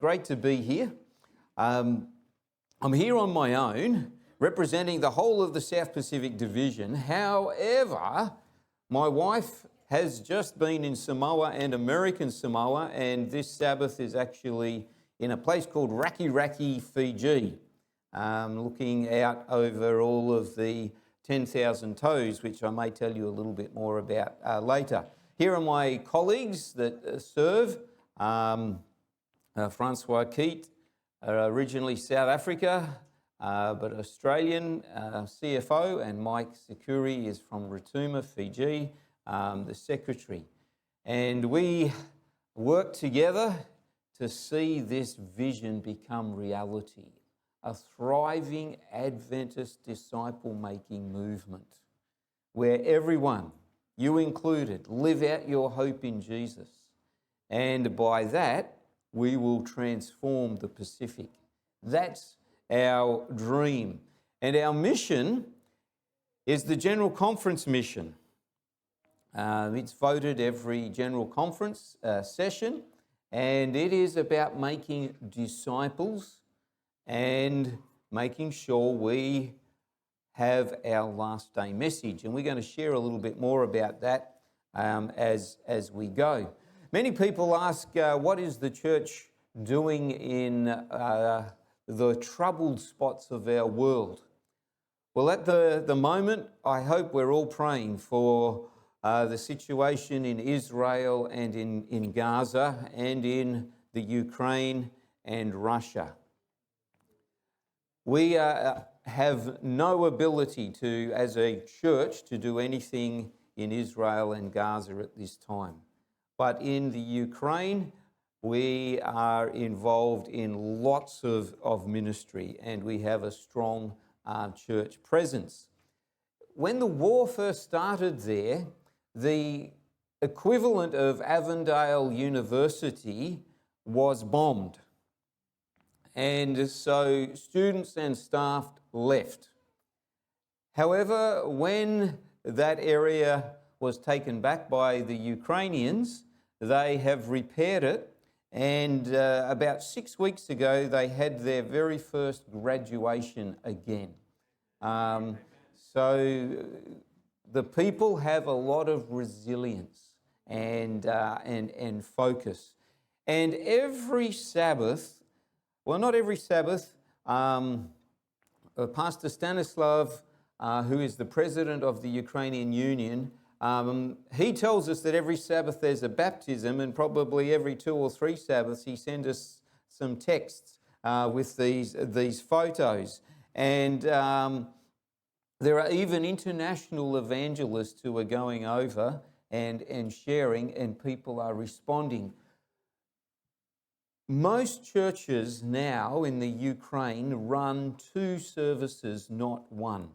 Great to be here. I'm here on my own, representing the whole of the South Pacific Division. However, my wife has just been in Samoa and American Samoa, and this Sabbath is actually in a place called Raki Raki, Fiji, looking out over all of the 10,000 toes, which I may tell you a little bit more about later. Here are my colleagues that serve. Francois Keat, originally South Africa, but Australian CFO, and Mike Sikuri is from Rotuma, Fiji, the secretary. And we work together to see this vision become reality, a thriving Adventist disciple-making movement where everyone, you included, live out your hope in Jesus. And by that, we will transform the Pacific. That's our dream. And our mission is the General Conference mission. It's voted every General Conference session, and it is about making disciples and making sure we have our last day message. And we're going to share a little bit more about that as we go. Many people ask, what is the church doing in the troubled spots of our world? Well, at the moment, I hope we're all praying for the situation in Israel and in Gaza and in the Ukraine and Russia. We have no ability to, as a church, to do anything in Israel and Gaza at this time. But in the Ukraine, we are involved in lots of ministry, and we have a strong church presence. When the war first started there, the equivalent of Avondale University was bombed. And so students and staff left. However, when that area was taken back by the Ukrainians, they have repaired it, and about 6 weeks ago, they had their very first graduation again. So the people have a lot of resilience and focus. And every Sabbath, well, not every Sabbath, Pastor Stanislav, who is the president of the Ukrainian Union, he tells us that every Sabbath there's a baptism, and probably every 2 or 3 Sabbaths he sends us some texts with these photos. And there are even international evangelists who are going over and sharing, and people are responding. Most churches now in the Ukraine run 2 services, not 1.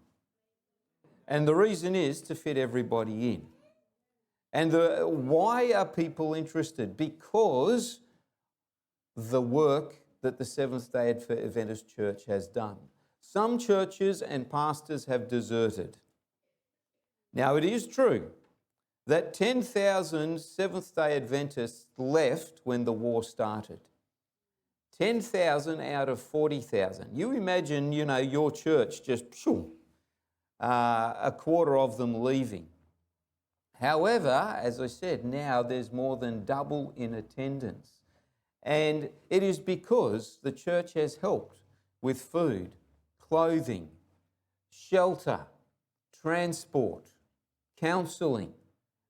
And the reason is to fit everybody in. And why are people interested? Because the work that the Seventh-day Adventist Church has done. Some churches and pastors have deserted. Now, it is true that 10,000 Seventh-day Adventists left when the war started. 10,000 out of 40,000. You imagine, your church just a quarter of them leaving. However, as I said, now there's more than double in attendance. And it is because the church has helped with food, clothing, shelter, transport, counselling,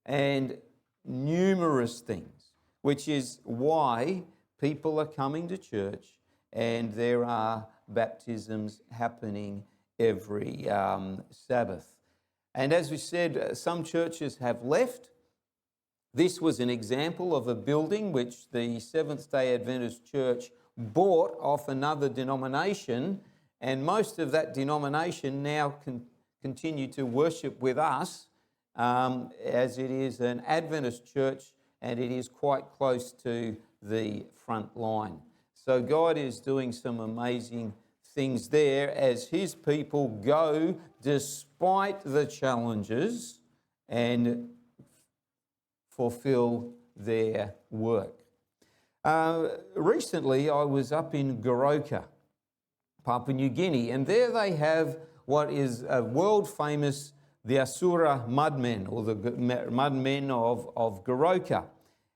and numerous things, which is why people are coming to church, and there are baptisms happening every Sabbath. And as we said, some churches have left. This was an example of a building which the Seventh-day Adventist Church bought off another denomination, and most of that denomination now continue to worship with us, as it is an Adventist church, and it is quite close to the front line. So God is doing some amazing things there as his people go despite the challenges and fulfill their work. Recently, I was up in Goroka, Papua New Guinea, and there they have what is a world famous, the Asura mudmen, or the mudmen of Goroka.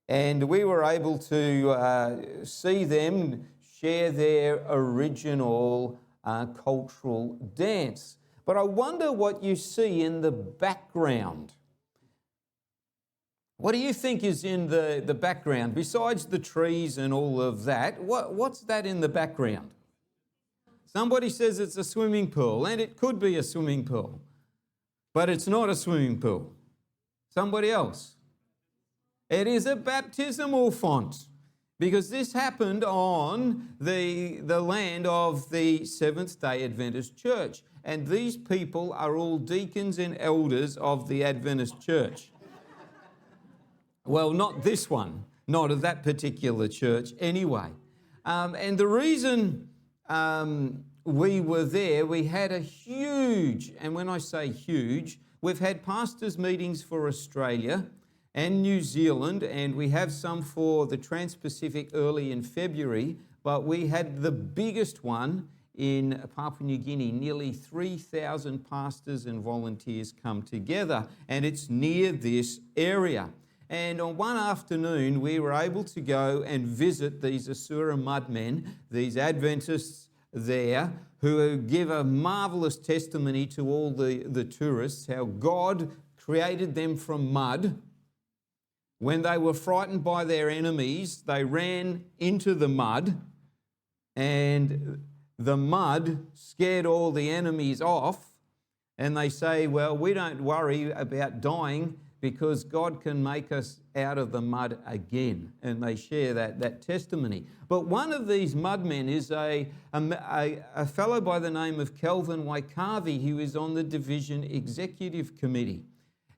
And we were able to see them share their original cultural dance. But I wonder what you see in the background. What do you think is in the background? Besides the trees and all of that, what's that in the background? Somebody says it's a swimming pool, and it could be a swimming pool, but it's not a swimming pool. Somebody else? It is a baptismal font, because this happened on the land of the Seventh-day Adventist Church, and these people are all deacons and elders of the Adventist Church. Well, not this one, not of that particular church anyway. And the reason we were there, we had a huge, and when I say huge, we've had pastors' meetings for Australia and New Zealand, and we have some for the Trans-Pacific early in February, but we had the biggest one in Papua New Guinea. Nearly 3,000 pastors and volunteers come together, and it's near this area. And on one afternoon, we were able to go and visit these Asura mudmen, these Adventists there, who give a marvelous testimony to all the tourists, how God created them from mud. When they were frightened by their enemies, they ran into the mud, and the mud scared all the enemies off. And they say, well, we don't worry about dying, because God can make us out of the mud again. And they share that testimony. But one of these mudmen is a fellow by the name of Kelvin Waitara, who is on the Division Executive Committee.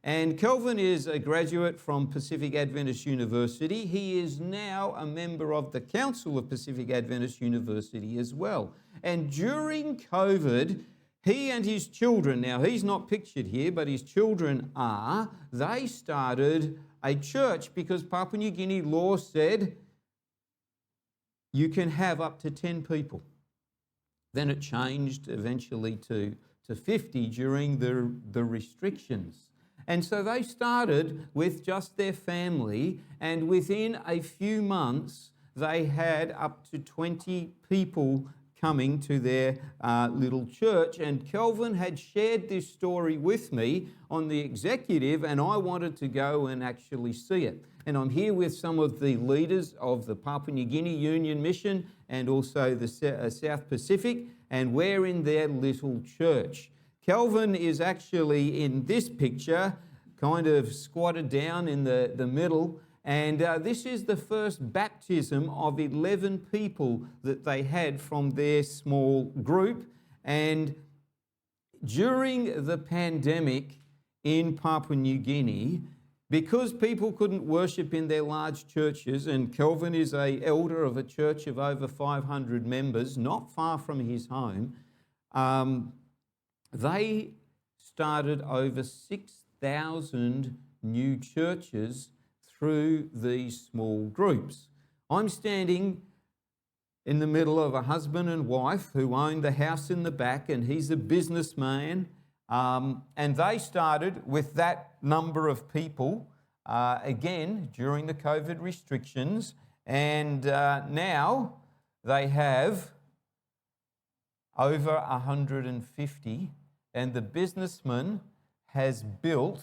And Kelvin is a graduate from Pacific Adventist University. He is now a member of the Council of Pacific Adventist University as well. And during COVID, he and his children, now he's not pictured here, but his children are, they started a church because Papua New Guinea law said you can have up to 10 people. Then it changed eventually to 50 during the restrictions. And so they started with just their family, and within a few months, they had up to 20 people coming to their little church. And Kelvin had shared this story with me on the executive, and I wanted to go and actually see it. And I'm here with some of the leaders of the Papua New Guinea Union Mission and also the South Pacific, and we're in their little church. Kelvin is actually in this picture, kind of squatted down in the middle, and this is the first baptism of 11 people that they had from their small group. And during the pandemic in Papua New Guinea, because people couldn't worship in their large churches, and Kelvin is an elder of a church of over 500 members, not far from his home, they started over 6,000 new churches through these small groups. I'm standing in the middle of a husband and wife who own the house in the back, and he's a businessman. And they started with that number of people, again, during the COVID restrictions. And now they have over 150, and the businessman has built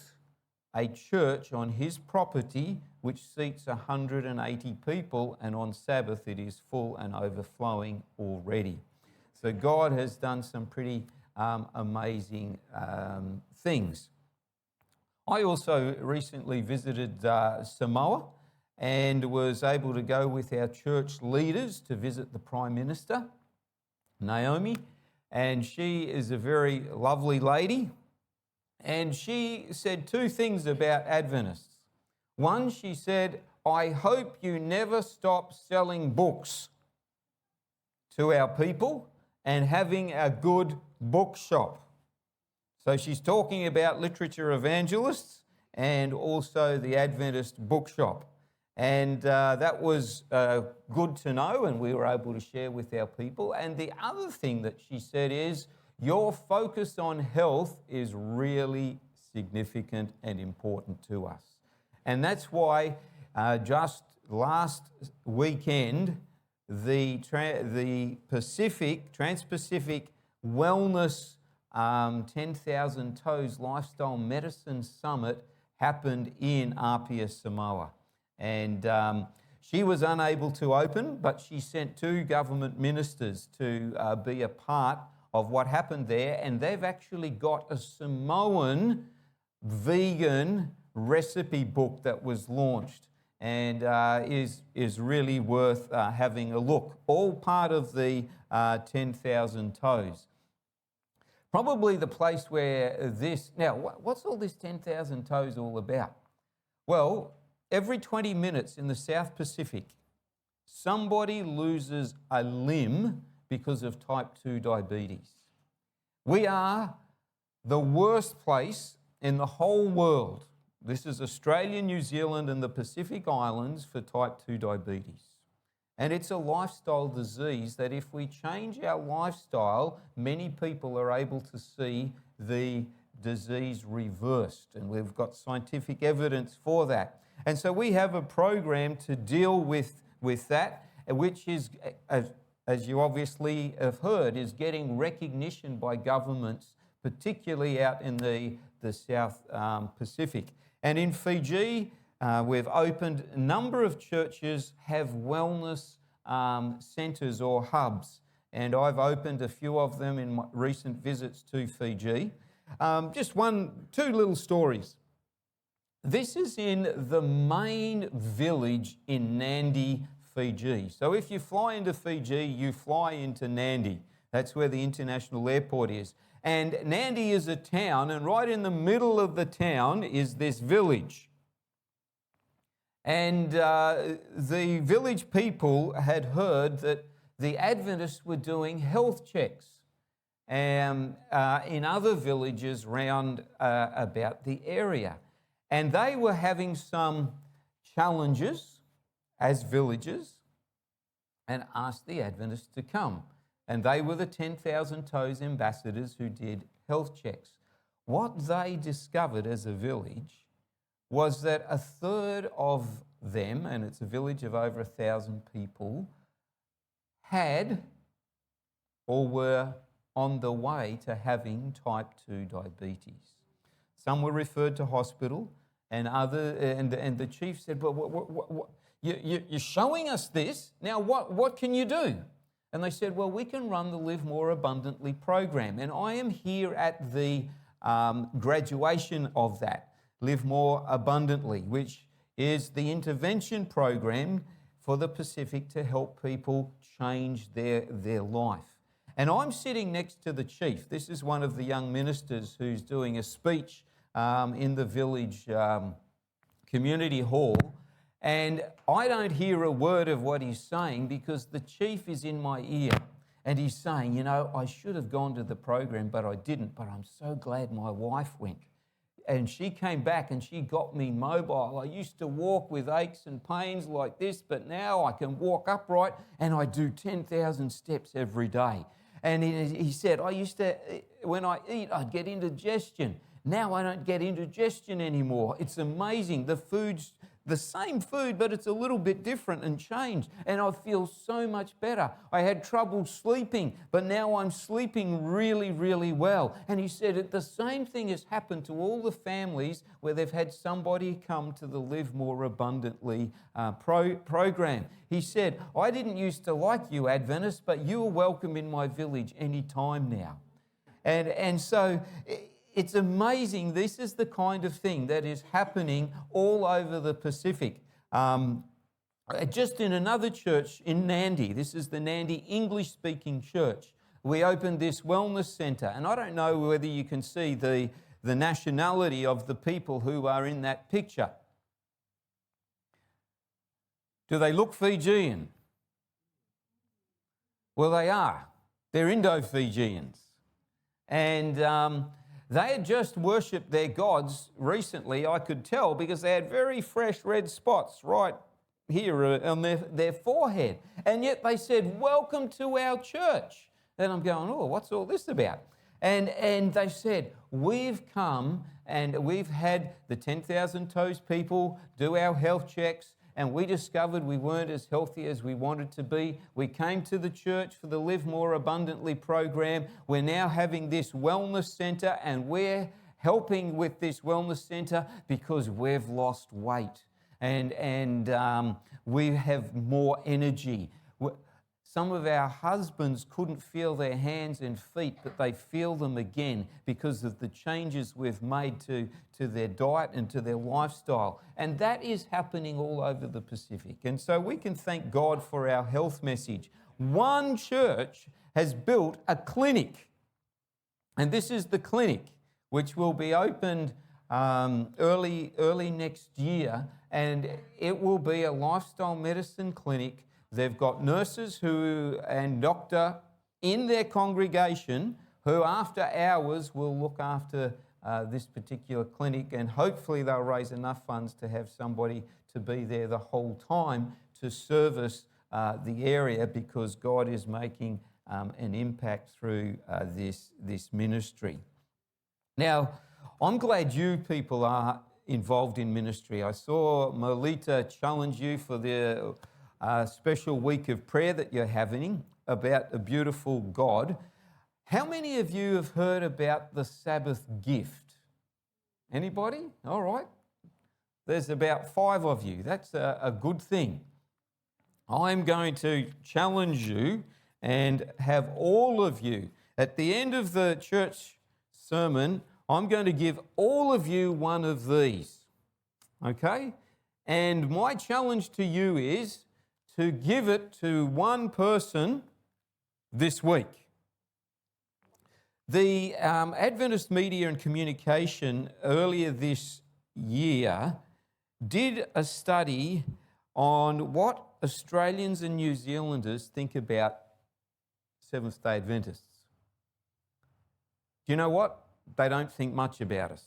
a church on his property which seats 180 people, and on Sabbath it is full and overflowing already. So God has done some pretty amazing things. I also recently visited Samoa and was able to go with our church leaders to visit the Prime Minister, Naomi, and she is a very lovely lady. And she said two things about Adventists. One, she said, I hope you never stop selling books to our people and having a good bookshop. So she's talking about literature evangelists and also the Adventist bookshop. And that was good to know, and we were able to share with our people. And the other thing that she said is, your focus on health is really significant and important to us. And that's why just last weekend, the Trans-Pacific Wellness 10,000 Toes Lifestyle Medicine Summit happened in Apia, Samoa. And she was unable to open, but she sent 2 government ministers to be a part of what happened there. And they've actually got a Samoan vegan recipe book that was launched and is really worth having a look. All part of the 10,000 Toes. Probably the place where this... Now, what's all this 10,000 Toes all about? Well, every 20 minutes in the South Pacific, somebody loses a limb because of type 2 diabetes. We are the worst place in the whole world. This is Australia, New Zealand and the Pacific Islands for type 2 diabetes. And it's a lifestyle disease that if we change our lifestyle, many people are able to see the disease reversed. And we've got scientific evidence for that. And so we have a program to deal with that, which is, as you obviously have heard, is getting recognition by governments, particularly out in the South Pacific. And in Fiji, we've opened a number of churches have wellness centres or hubs. And I've opened a few of them in my recent visits to Fiji. Just 2 little stories. This is in the main village in Nadi, Fiji. So if you fly into Fiji, you fly into Nadi. That's where the international airport is. And Nadi is a town, and right in the middle of the town is this village. And the village people had heard that the Adventists were doing health checks in other villages round about the area. And they were having some challenges as villagers and asked the Adventists to come. And they were the 10,000 Toes ambassadors who did health checks. What they discovered as a village was that a third of them, and it's a village of over 1,000 people, had or were on the way to having type 2 diabetes. Some were referred to hospital, and the chief said, "Well, you're showing us this. Now, what can you do?" And they said, "Well, we can run the Live More Abundantly program." And I am here at the graduation of that, Live More Abundantly, which is the intervention program for the Pacific to help people change their life. And I'm sitting next to the chief. This is one of the young ministers who's doing a speech in the village community hall. And I don't hear a word of what he's saying because the chief is in my ear. And he's saying, "You know, I should have gone to the program, but I didn't. But I'm so glad my wife went. And she came back and she got me mobile. I used to walk with aches and pains like this, but now I can walk upright and I do 10,000 steps every day." And he said, "I used to, when I eat, I'd get indigestion. Now I don't get indigestion anymore. It's amazing. The food's the same food, but it's a little bit different and changed. And I feel so much better. I had trouble sleeping, but now I'm sleeping really, really well." And he said the same thing has happened to all the families where they've had somebody come to the Live More Abundantly program. He said, "I didn't used to like you, Adventists, but you are welcome in my village any time now." And so it's amazing. This is the kind of thing that is happening all over the Pacific. Just in another church in Nadi, this is the Nadi English-speaking church, we opened this wellness centre. And I don't know whether you can see the nationality of the people who are in that picture. Do they look Fijian? Well, they are. They're Indo-Fijians. And they had just worshipped their gods recently, I could tell, because they had very fresh red spots right here on their forehead. And yet they said, welcome to our church. And I'm going, oh, what's all this about? And they said, we've come and we've had the 10,000 Toes people do our health checks, and we discovered we weren't as healthy as we wanted to be. We came to the church for the Live More Abundantly program. We're now having this wellness centre, and we're helping with this wellness centre because we've lost weight and we have more energy. Some of our husbands couldn't feel their hands and feet, but they feel them again because of the changes we've made to their diet and to their lifestyle. And that is happening all over the Pacific. And so we can thank God for our health message. One church has built a clinic, and this is the clinic, which will be opened early next year, and it will be a lifestyle medicine clinic. They've got nurses and doctor in their congregation who after hours will look after this particular clinic, and hopefully they'll raise enough funds to have somebody to be there the whole time to service the area, because God is making an impact through this ministry. Now, I'm glad you people are involved in ministry. I saw Melita challenge you for the special week of prayer that you're having about a beautiful God. How many of you have heard about the Sabbath gift? Anybody? All right. There's about 5 of you. That's a good thing. I'm going to challenge you and have all of you, at the end of the church sermon, I'm going to give all of you one of these, okay? And my challenge to you is to give it to one person this week. The Adventist Media and Communication earlier this year did a study on what Australians and New Zealanders think about Seventh-day Adventists. Do you know what? They don't think much about us.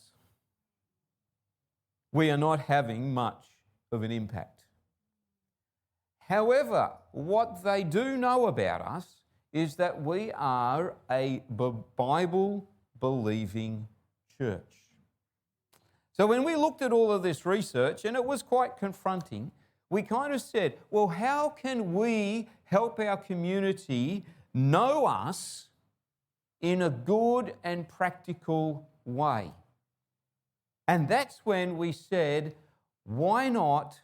We are not having much of an impact. However, what they do know about us is that we are a Bible-believing church. So when we looked at all of this research, and it was quite confronting, we kind of said, well, how can we help our community know us in a good and practical way? And that's when we said, why not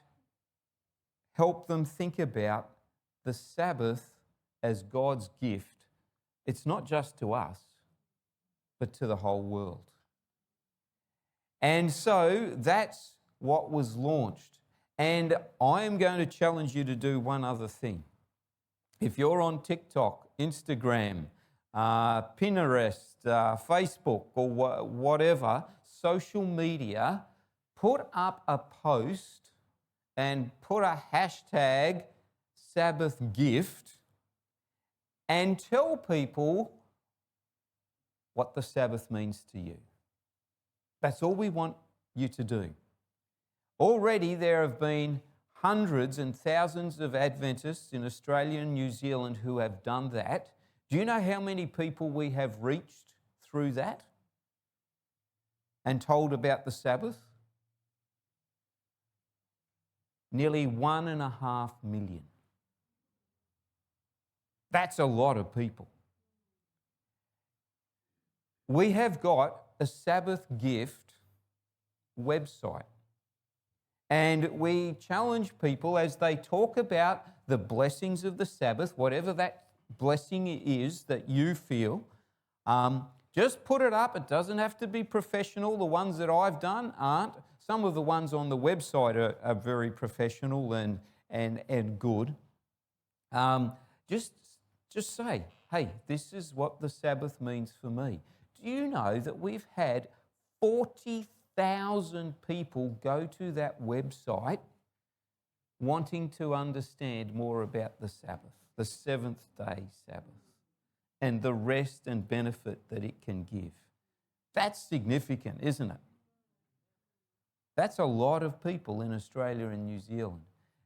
help them think about the Sabbath as God's gift? It's not just to us, but to the whole world. And so that's what was launched. And I am going to challenge you to do one other thing. If you're on TikTok, Instagram, Pinterest, Facebook, or whatever, social media, put up a post and put a hashtag Sabbath gift and tell people what the Sabbath means to you. That's all we want you to do. Already there have been hundreds and thousands of Adventists in Australia and New Zealand who have done that. Do you know how many people we have reached through that and told about the Sabbath? Nearly 1.5 million. That's a lot of people. We have got a Sabbath gift website, and we challenge people as they talk about the blessings of the Sabbath, whatever that blessing is that you feel, just put it up. It doesn't have to be professional. The ones that I've done aren't. Some of the ones on the website are very professional and good. Just say, hey, this is what the Sabbath means for me. Do you know that we've had 40,000 people go to that website wanting to understand more about the Sabbath, the seventh-day Sabbath, and the rest and benefit that it can give? That's significant, isn't it? That's a lot of people in Australia and New Zealand.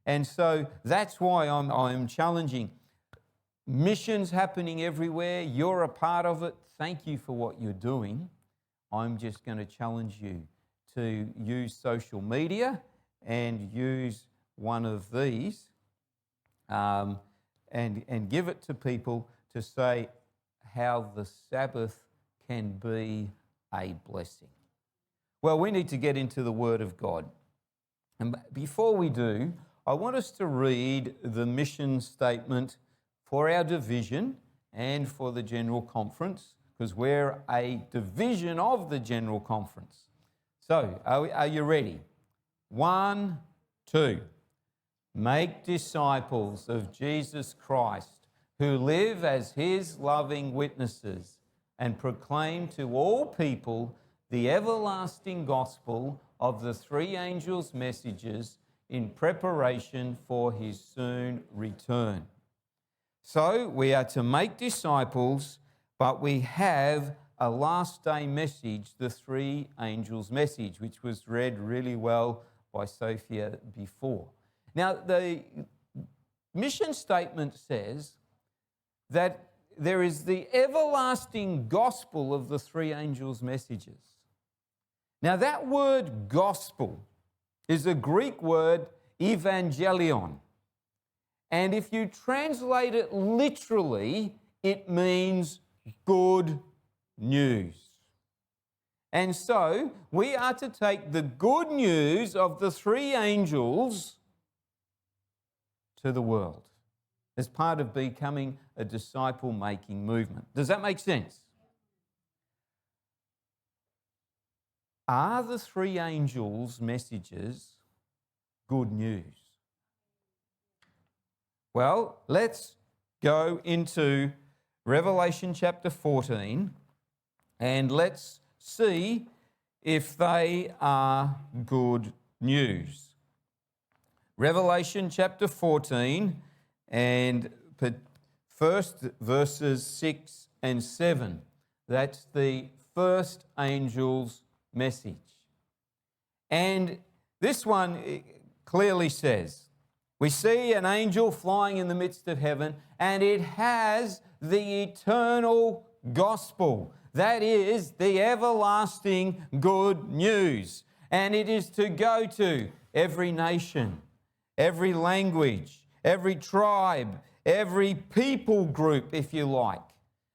And so that's why I'm challenging. Missions happening everywhere. You're a part of it. Thank you for what you're doing. I'm just going to challenge you to use social media and use one of these and give it to people to say how the Sabbath can be a blessing. Well, we need to get into the Word of God. And before we do, I want us to read the mission statement for our division and for the General Conference, because we're a division of the General Conference. So, are you ready? 1, 2. Make disciples of Jesus Christ, who live as his loving witnesses, and proclaim to all people the everlasting gospel of the three angels' messages in preparation for his soon return. So we are to make disciples, but we have a last day message, the three angels' message, which was read really well by Sophia before. Now, the mission statement says that there is the everlasting gospel of the three angels' messages. Now, that word gospel is a Greek word, evangelion. And if you translate it literally, it means good news. And so we are to take the good news of the three angels to the world as part of becoming a disciple-making movement. Does that make sense? Are the three angels' messages good news? Well, let's go into Revelation chapter 14 and let's see if they are good news. Revelation chapter 14 and first verses 6 and 7. That's the first angel's message. And this one clearly says, we see an angel flying in the midst of heaven, and it has the eternal gospel. That is the everlasting good news. And it is to go to every nation, every language, every tribe, every people group, if you like.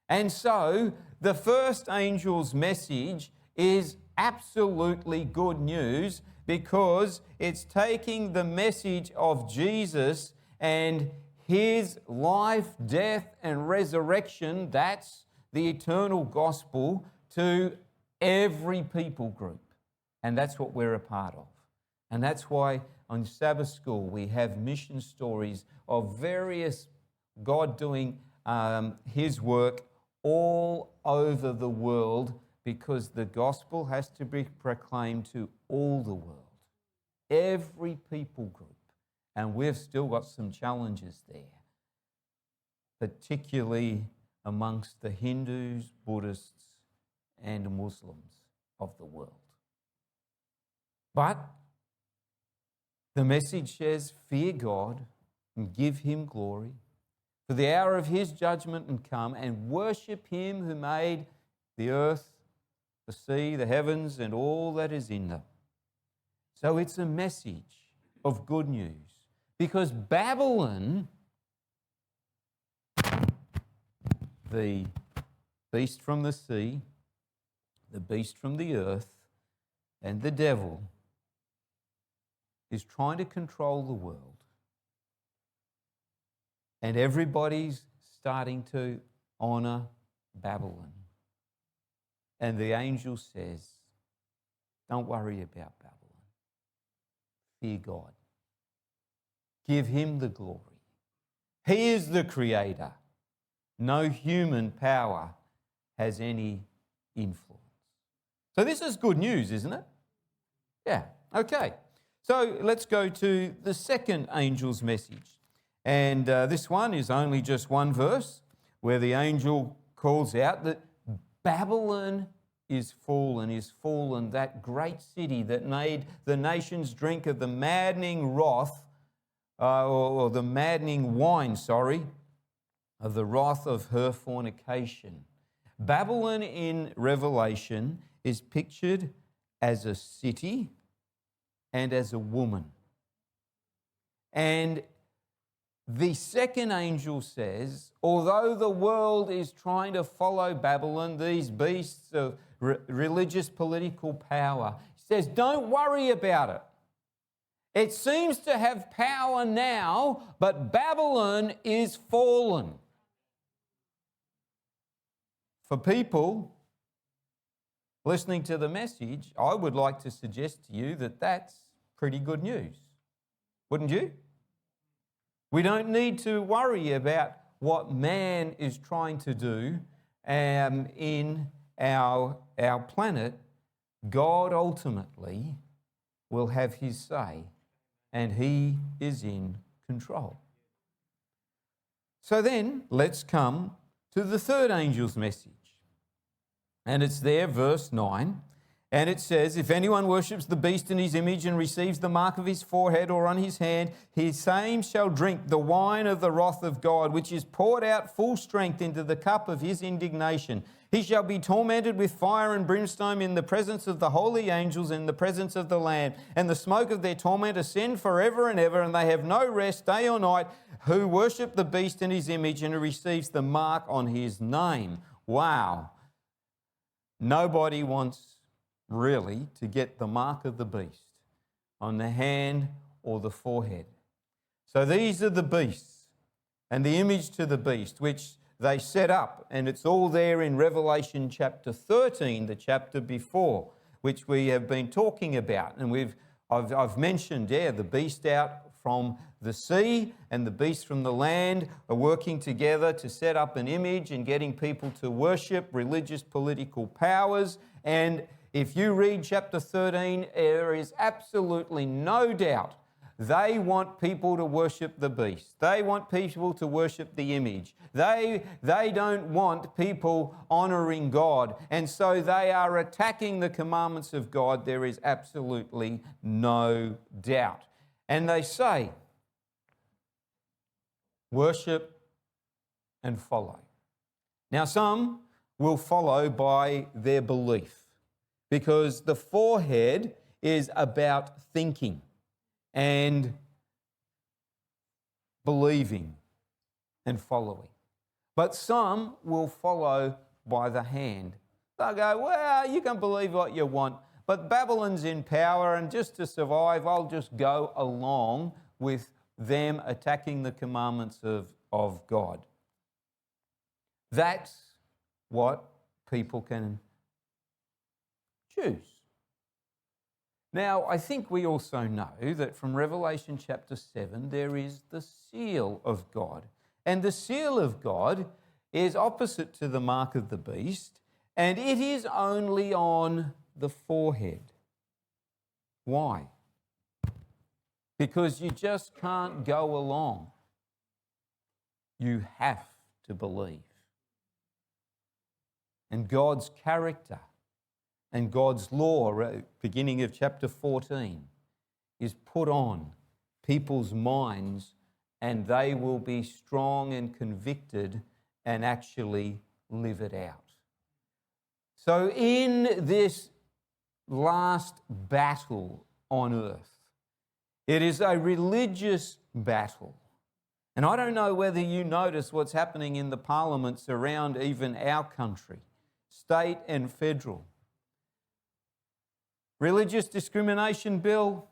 And so the first angel's message is absolutely good news, because it's taking the message of Jesus and his life, death, and resurrection, that's the eternal gospel, to every people group. And that's what we're a part of. And that's why on Sabbath school we have mission stories of various God doing his work all over the world, because the gospel has to be proclaimed to all the world, every people group. And we've still got some challenges there, particularly amongst the Hindus, Buddhists, and Muslims of the world. But the message says, fear God and give him glory, for the hour of his judgment and come, and worship him who made the earth, the sea, the heavens, and all that is in them. So it's a message of good news, because Babylon, the beast from the sea, the beast from the earth, and the devil is trying to control the world. And everybody's starting to honor Babylon. And the angel says, don't worry about Babylon. Fear God. Give him the glory. He is the creator. No human power has any influence. So this is good news, isn't it? Yeah, okay. So let's go to the second angel's message. And this one is only just one verse, where the angel calls out that Babylon is fallen, that great city that made the nations drink of the maddening wrath or the maddening wine, of the wrath of her fornication. Babylon in Revelation is pictured as a city and as a woman. And the second angel says, although the world is trying to follow Babylon, these beasts of religious political power, he says, don't worry about it. It seems to have power now, but Babylon is fallen. For people listening to the message, I would like to suggest to you that that's pretty good news. Wouldn't you? We don't need to worry about what man is trying to do in our planet. God ultimately will have his say, and he is in control. So then, let's come to the third angel's message. And it's there, verse 9. And it says, if anyone worships the beast in his image and receives the mark of his forehead or on his hand, his same shall drink the wine of the wrath of God, which is poured out full strength into the cup of his indignation. He shall be tormented with fire and brimstone in the presence of the holy angels and in the presence of the Lamb. And the smoke of their torment ascend forever and ever, and they have no rest day or night who worship the beast in his image and who receives the mark on his name. Wow. Nobody wants really to get the mark of the beast on the hand or the forehead. So these are the beasts and the image to the beast, which they set up, and it's all there in Revelation chapter 13, the chapter before, which we have been talking about. And I've mentioned, the beast out from the sea and the beast from the land are working together to set up an image and getting people to worship religious political powers. And if you read chapter 13, there is absolutely no doubt they want people to worship the beast. They want people to worship the image. They don't want people honouring God. And so they are attacking the commandments of God. There is absolutely no doubt. And they say, worship and follow. Now, some will follow by their belief, because the forehead is about thinking and believing and following. But some will follow by the hand. They'll go, well, you can believe what you want, but Babylon's in power, and just to survive, I'll just go along with them attacking the commandments of God. That's what people can choose. Now, I think we also know that from Revelation chapter 7, there is the seal of God. And the seal of God is opposite to the mark of the beast, and it is only on the forehead. Why? Because you just can't go along. You have to believe. And God's character and God's law, beginning of chapter 14, is put on people's minds, and they will be strong and convicted and actually live it out. So in this last battle on earth, it is a religious battle. And I don't know whether you notice what's happening in the parliaments around even our country, state and federal. Religious discrimination bill,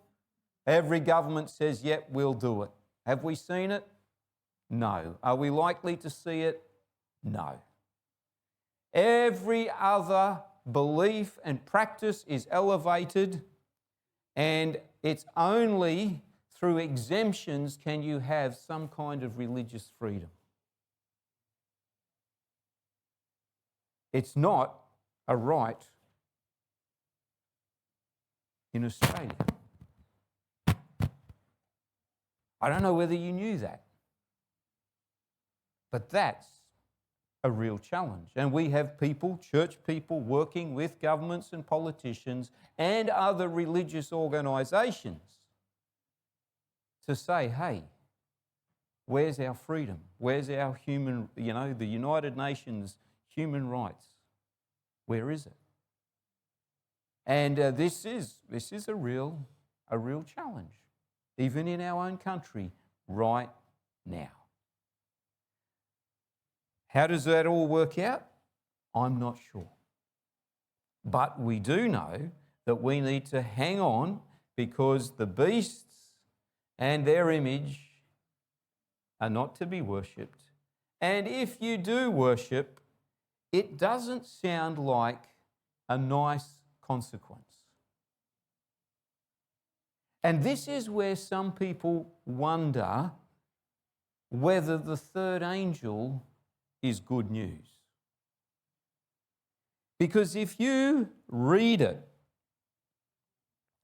every government says, yep, we'll do it. Have we seen it? No. Are we likely to see it? No. Every other belief and practice is elevated, and it's only through exemptions can you have some kind of religious freedom. It's not a right in Australia. I don't know whether you knew that, but that's a real challenge. And we have people, church people, working with governments and politicians and other religious organisations to say, hey, Where's our freedom? Where's our human, the United Nations human rights? Where is it? And this is a real challenge, even in our own country right now. How does that all work out? I'm not sure. But we do know that we need to hang on, because the beasts and their image are not to be worshipped. And if you do worship, it doesn't sound like a nice consequence. And this is where some people wonder whether the third angel is good news. Because if you read it,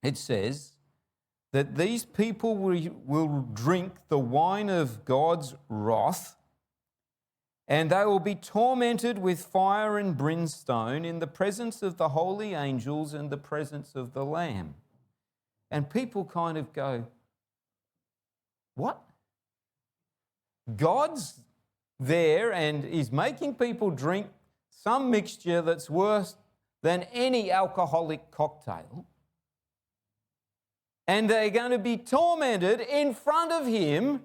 it says that these people will drink the wine of God's wrath, and they will be tormented with fire and brimstone in the presence of the holy angels and the presence of the Lamb. And people kind of go, what? God's there and is making people drink some mixture that's worse than any alcoholic cocktail, and they're going to be tormented in front of him,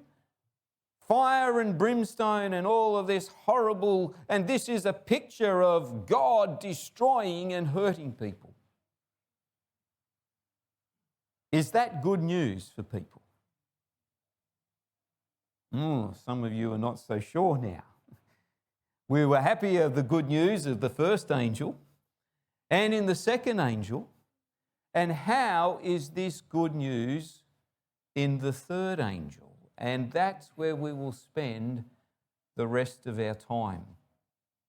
fire and brimstone and all of this horrible, and this is a picture of God destroying and hurting people. Is that good news for people? Some of you are not so sure now. We were happy of the good news of the first angel and in the second angel. And how is this good news in the third angel? And that's where we will spend the rest of our time.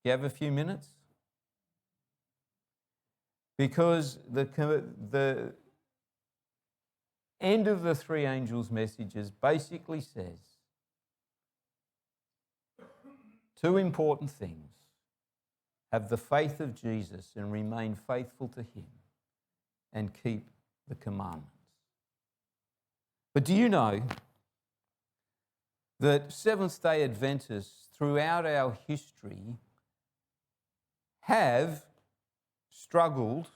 You have a few minutes? Because the end of the three angels' messages basically says two important things. Have the faith of Jesus and remain faithful to him, and keep the commandments. But do you know that Seventh-day Adventists throughout our history have struggled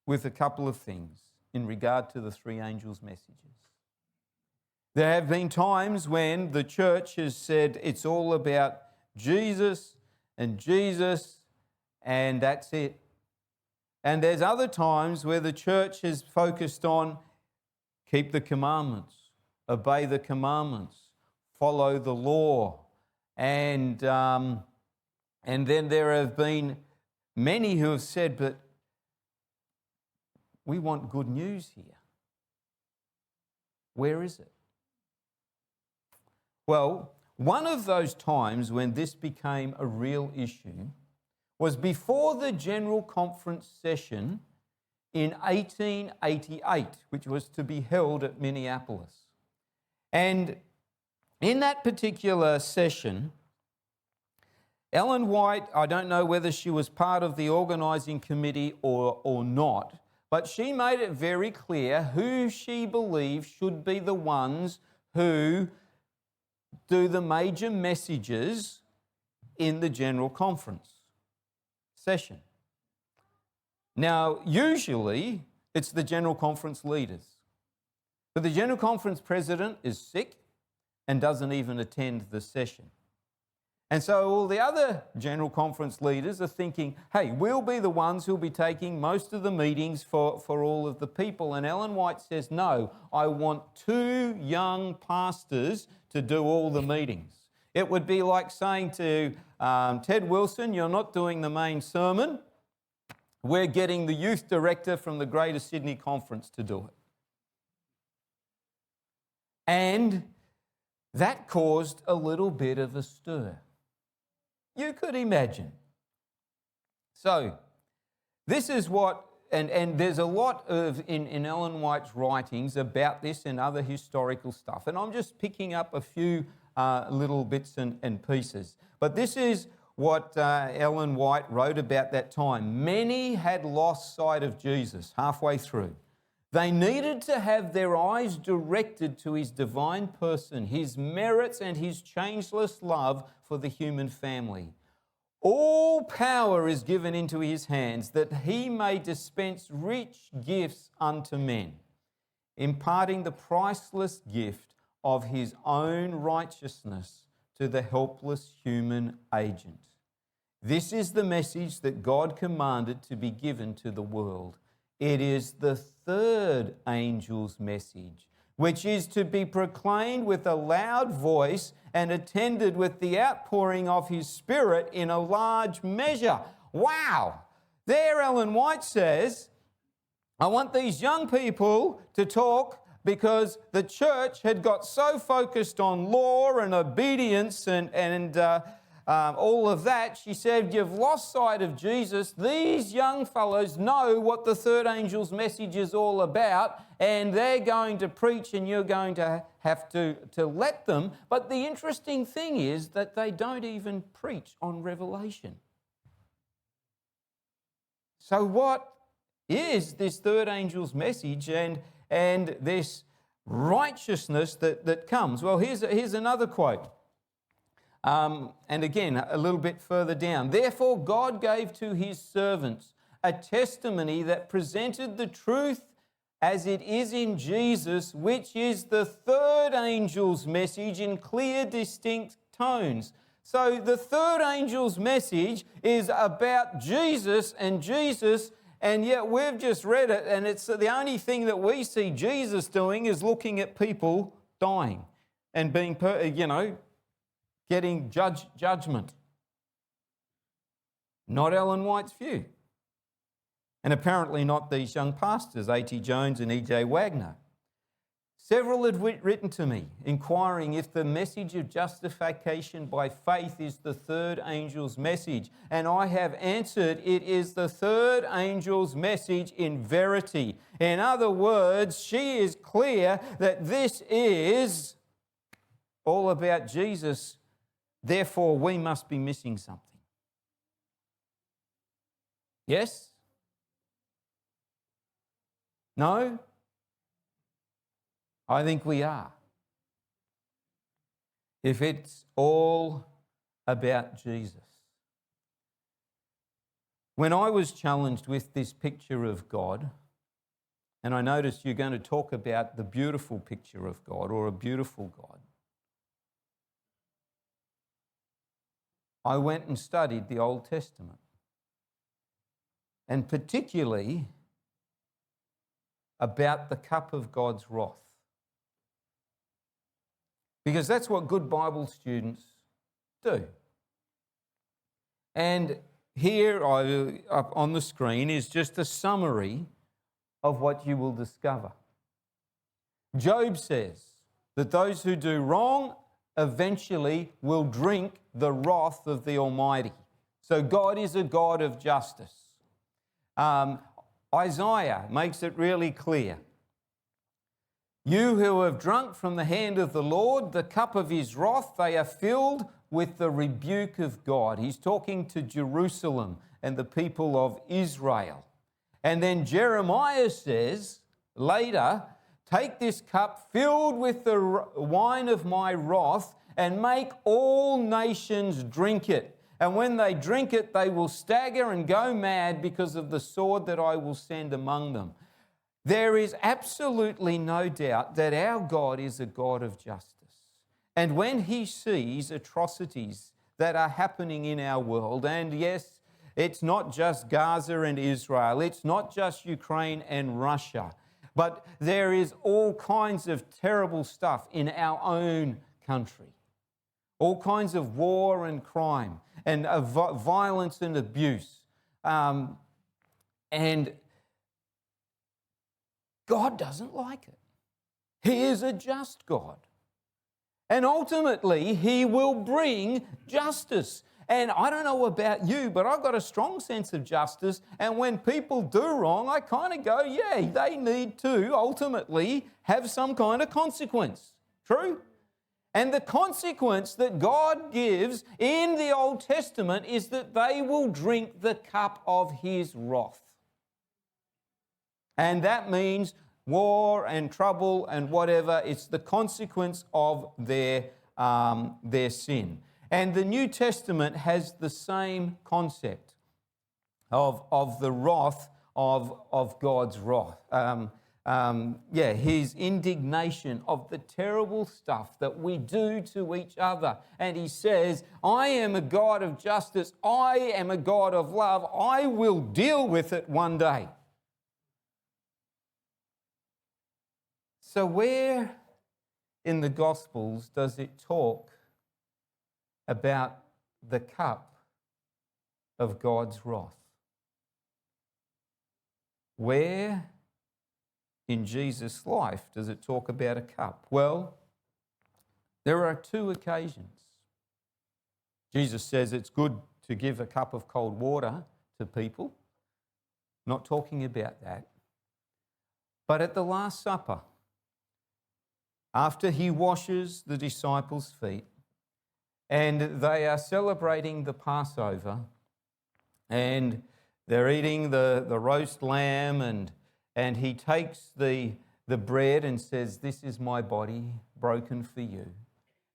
with a couple of things in regard to the three angels' messages? There have been times when the church has said it's all about Jesus, and that's it. And there's other times where the church has focused on keep the commandments, obey the commandments, follow the law. And then there have been many who have said, but we want good news here. Where is it? Well, one of those times when this became a real issue was before the General Conference session in 1888, which was to be held at Minneapolis. And in that particular session, Ellen White, I don't know whether she was part of the organising committee or not, but she made it very clear who she believed should be the ones who do the major messages in the General Conference session. Now, usually it's the General Conference leaders, but the General Conference president is sick and doesn't even attend the session. And so all the other General Conference leaders are thinking, hey, we'll be the ones who'll be taking most of the meetings for all of the people. And Ellen White says, no, I want two young pastors to do all the meetings. It would be like saying to Ted Wilson, you're not doing the main sermon. We're getting the youth director from the Greater Sydney Conference to do it. And that caused a little bit of a stir. You could imagine. So this is what, and there's a lot of in Ellen White's writings about this and other historical stuff. And I'm just picking up a few little bits and pieces. But this is what Ellen White wrote about that time. Many had lost sight of Jesus halfway through. They needed to have their eyes directed to his divine person, his merits, and his changeless love for the human family. All power is given into his hands that he may dispense rich gifts unto men, imparting the priceless gift of his own righteousness to the helpless human agent. This is the message that God commanded to be given to the world. It is the third angel's message, which is to be proclaimed with a loud voice and attended with the outpouring of his Spirit in a large measure. Wow! There Ellen White says, I want these young people to talk because the church had got so focused on law and obedience and all of that. She said, you've lost sight of Jesus. These young fellows know what the third angel's message is all about, and they're going to preach and you're going to have to let them. But the interesting thing is that they don't even preach on Revelation. So what is this third angel's message and this righteousness that comes? Well, here's another quote. And again, a little bit further down. Therefore, God gave to his servants a testimony that presented the truth as it is in Jesus, which is the third angel's message in clear, distinct tones. So the third angel's message is about Jesus, and yet we've just read it, and it's the only thing that we see Jesus doing is looking at people dying and being, getting judgment. Not Ellen White's view. And apparently not these young pastors, A.T. Jones and E.J. Wagner. Several had written to me, inquiring if the message of justification by faith is the third angel's message. And I have answered, it is the third angel's message in verity. In other words, she is clear that this is all about Jesus. Therefore, we must be missing something. Yes? No? I think we are. If it's all about Jesus. When I was challenged with this picture of God, and I noticed you're going to talk about the beautiful picture of God or a beautiful God, I went and studied the Old Testament, and particularly about the cup of God's wrath. Because that's what good Bible students do. And here up on the screen is just a summary of what you will discover. Job says that those who do wrong eventually will drink the wrath of the Almighty. So God is a God of justice. Isaiah makes it really clear. You who have drunk from the hand of the Lord, the cup of his wrath, they are filled with the rebuke of God. He's talking to Jerusalem and the people of Israel. And then Jeremiah says later, take this cup filled with the wine of my wrath and make all nations drink it. And when they drink it, they will stagger and go mad because of the sword that I will send among them. There is absolutely no doubt that our God is a God of justice. And when he sees atrocities that are happening in our world, and yes, it's not just Gaza and Israel, it's not just Ukraine and Russia, but there is all kinds of terrible stuff in our own country. All kinds of war and crime and violence and abuse. And God doesn't like it. He is a just God. And ultimately, he will bring justice. And I don't know about you, but I've got a strong sense of justice. And when people do wrong, I kind of go, yeah, they need to ultimately have some kind of consequence. True? And the consequence that God gives in the Old Testament is that they will drink the cup of his wrath. And that means war and trouble and whatever. It's the consequence of their sin. And the New Testament has the same concept of the wrath of God's wrath. His indignation of the terrible stuff that we do to each other. And he says, I am a God of justice. I am a God of love. I will deal with it one day. So where in the Gospels does it talk about the cup of God's wrath? Where in Jesus' life does it talk about a cup? Well, there are two occasions. Jesus says it's good to give a cup of cold water to people. Not talking about that. But at the Last Supper, after he washes the disciples' feet, and they are celebrating the Passover, and they're eating the roast lamb, and he takes the bread and says, this is my body broken for you.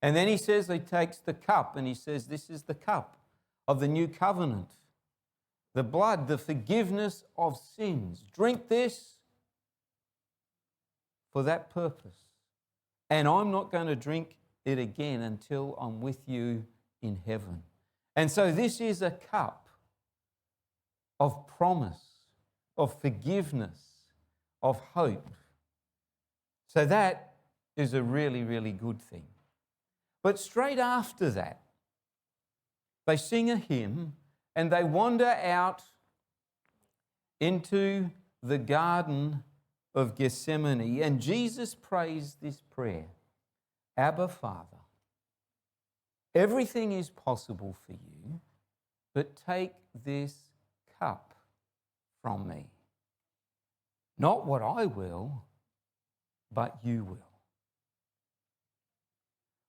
And then he says, he takes the cup and he says, this is the cup of the new covenant, the blood, the forgiveness of sins. Drink this for that purpose. And I'm not going to drink it again until I'm with you in heaven. And so this is a cup of promise, of forgiveness, of hope. So that is a really, really good thing. But straight after that, they sing a hymn and they wander out into the Garden of Gethsemane, and Jesus prays this prayer, Abba, Father, everything is possible for you, but take this cup from me. Not what I will, but you will.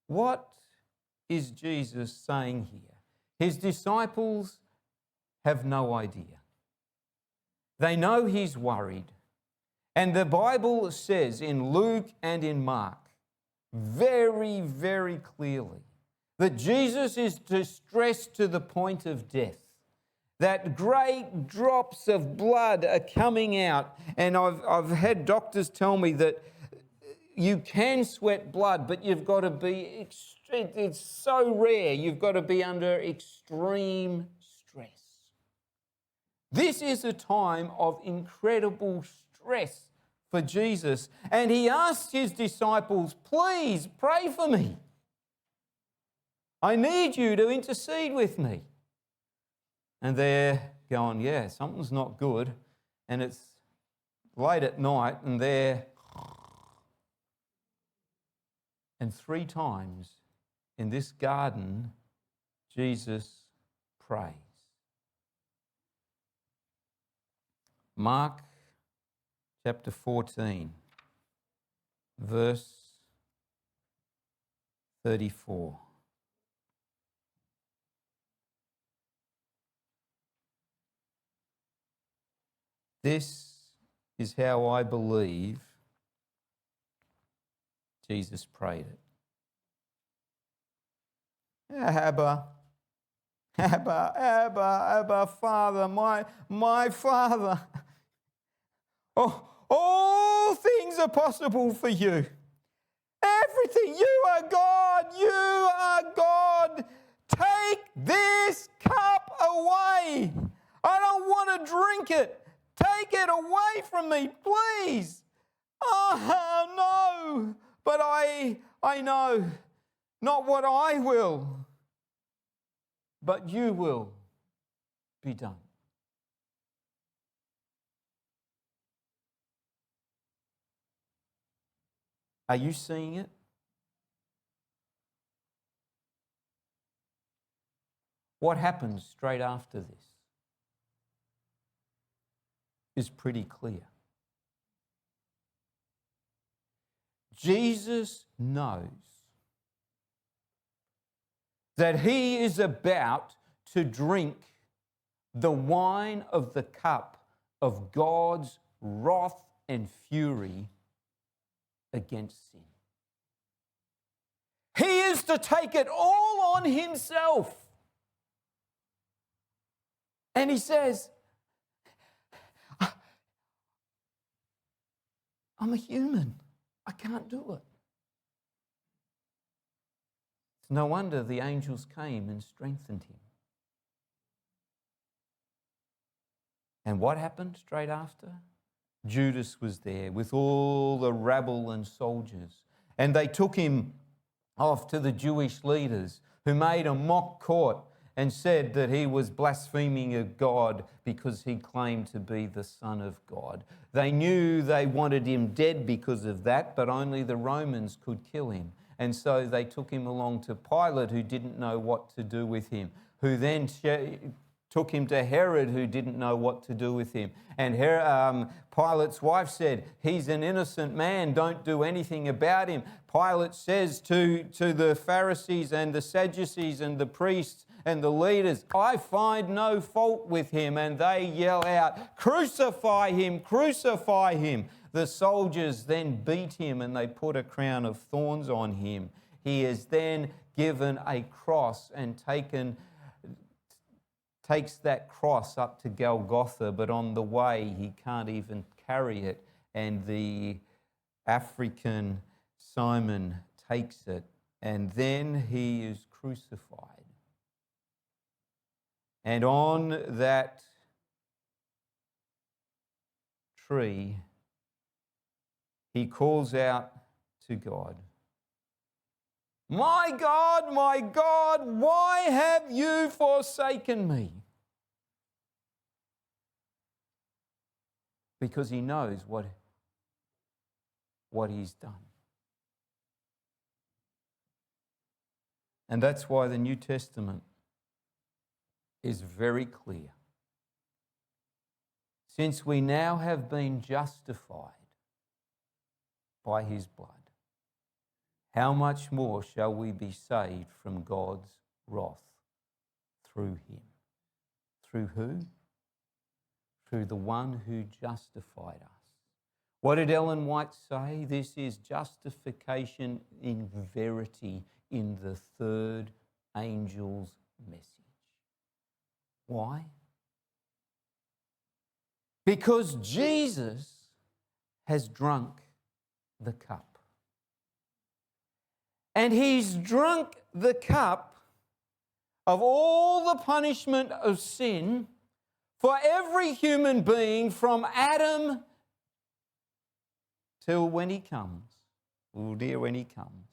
What is Jesus saying here? His disciples have no idea. They know he's worried. And the Bible says in Luke and in Mark very, very clearly that Jesus is distressed to the point of death, that great drops of blood are coming out. And I've had doctors tell me that you can sweat blood, but you've got to be, it's so rare, you've got to be under extreme stress. This is a time of incredible stress for Jesus. And he asked his disciples, please pray for me. I need you to intercede with me. And they're going, yeah, something's not good. And it's late at night and they're... And 3 times in this garden, Jesus prays. Mark chapter 14, verse 34. This is how I believe Jesus prayed it. Abba, Father, my Father. Oh, all things are possible for you. Everything. You are God. You are God. Take this cup away. I don't want to drink it. Take it away from me, please. Oh, no. But I know, not what I will, but you will be done. Are you seeing it? What happens straight after this is pretty clear. Jesus knows that he is about to drink the wine of the cup of God's wrath and fury against sin. He is to take it all on himself. And he says, I'm a human. I can't do it. It's no wonder the angels came and strengthened him. And what happened straight after? Judas was there with all the rabble and soldiers. And they took him off to the Jewish leaders, who made a mock court and said that he was blaspheming of God because he claimed to be the Son of God. They knew they wanted him dead because of that, but only the Romans could kill him. And so they took him along to Pilate, who didn't know what to do with him, who then took him to Herod, who didn't know what to do with him. And Pilate's wife said, he's an innocent man, don't do anything about him. Pilate says to the Pharisees and the Sadducees and the priests and the leaders, I find no fault with him. And they yell out, crucify him, crucify him. The soldiers then beat him and they put a crown of thorns on him. He is then given a cross and takes that cross up to Golgotha, but on the way he can't even carry it, and the African Simon takes it, and then he is crucified. And on that tree, he calls out to God, my God, why have you forsaken me? Because he knows what he's done. And that's why the New Testament is very clear. Since we now have been justified by his blood, how much more shall we be saved from God's wrath through him? Through who? Through the one who justified us. What did Ellen White say? This is justification in verity in the third angel's message. Why? Because Jesus has drunk the cup. And he's drunk the cup of all the punishment of sin for every human being from Adam till when he comes, oh dear, when he comes,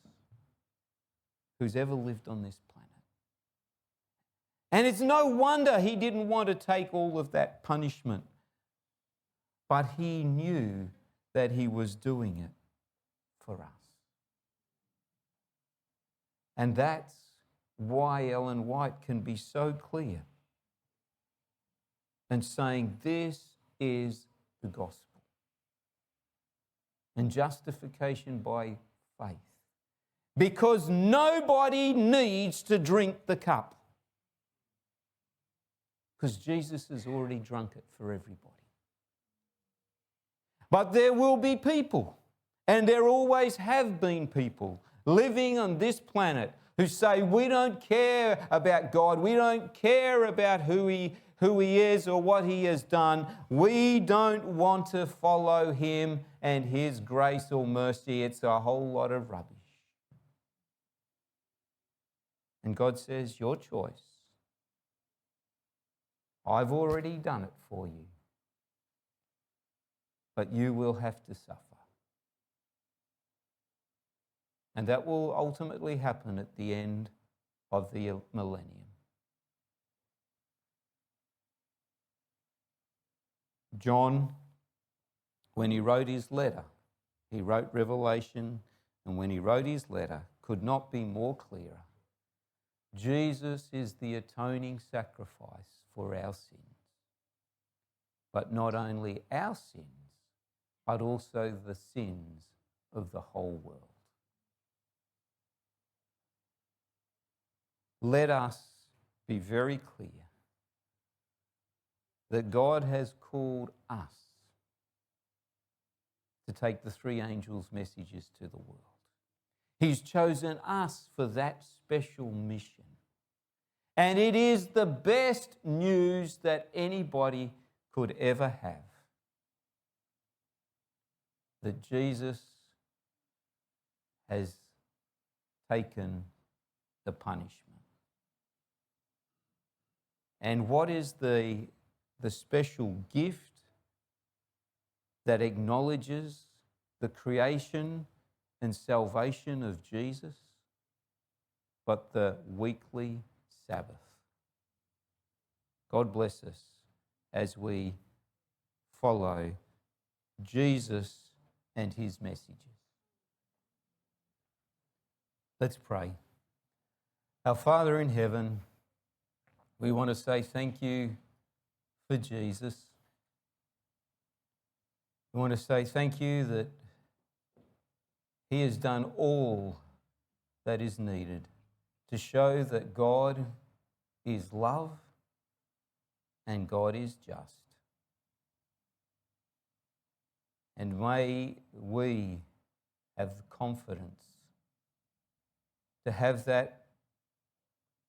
who's ever lived on this planet. And it's no wonder he didn't want to take all of that punishment, but he knew that he was doing it for us. And that's why Ellen White can be so clear and saying this is the gospel. And justification by faith. Because nobody needs to drink the cup. Because Jesus has already drunk it for everybody. But there will be people, and there always have been people, living on this planet who say, we don't care about God, we don't care about who he is or what he has done. We don't want to follow him and his grace or mercy. It's a whole lot of rubbish. And God says, your choice. I've already done it for you. But you will have to suffer. And that will ultimately happen at the end of the millennium. John, when he wrote his letter, he wrote Revelation, and when he wrote his letter, could not be more clear. Jesus is the atoning sacrifice for our sins. But not only our sins, but also the sins of the whole world. Let us be very clear that God has called us to take the three angels' messages to the world. He's chosen us for that special mission. And it is the best news that anybody could ever have. That Jesus has taken the punishment. And what is the special gift that acknowledges the creation and salvation of Jesus? But the weekly Sabbath. God bless us as we follow Jesus and his messages. Let's pray. Our Father in heaven, we want to say thank you for Jesus. We want to say thank you that he has done all that is needed to show that God is love and God is just. And may we have the confidence to have that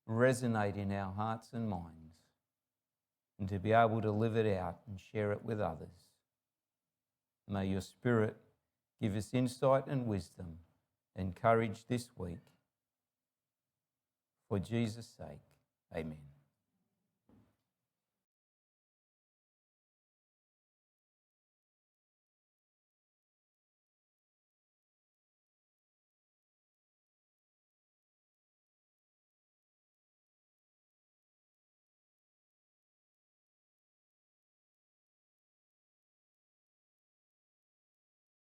resonate in our hearts and minds and to be able to live it out and share it with others. May your Spirit give us insight and wisdom and courage this week. For Jesus' sake, amen.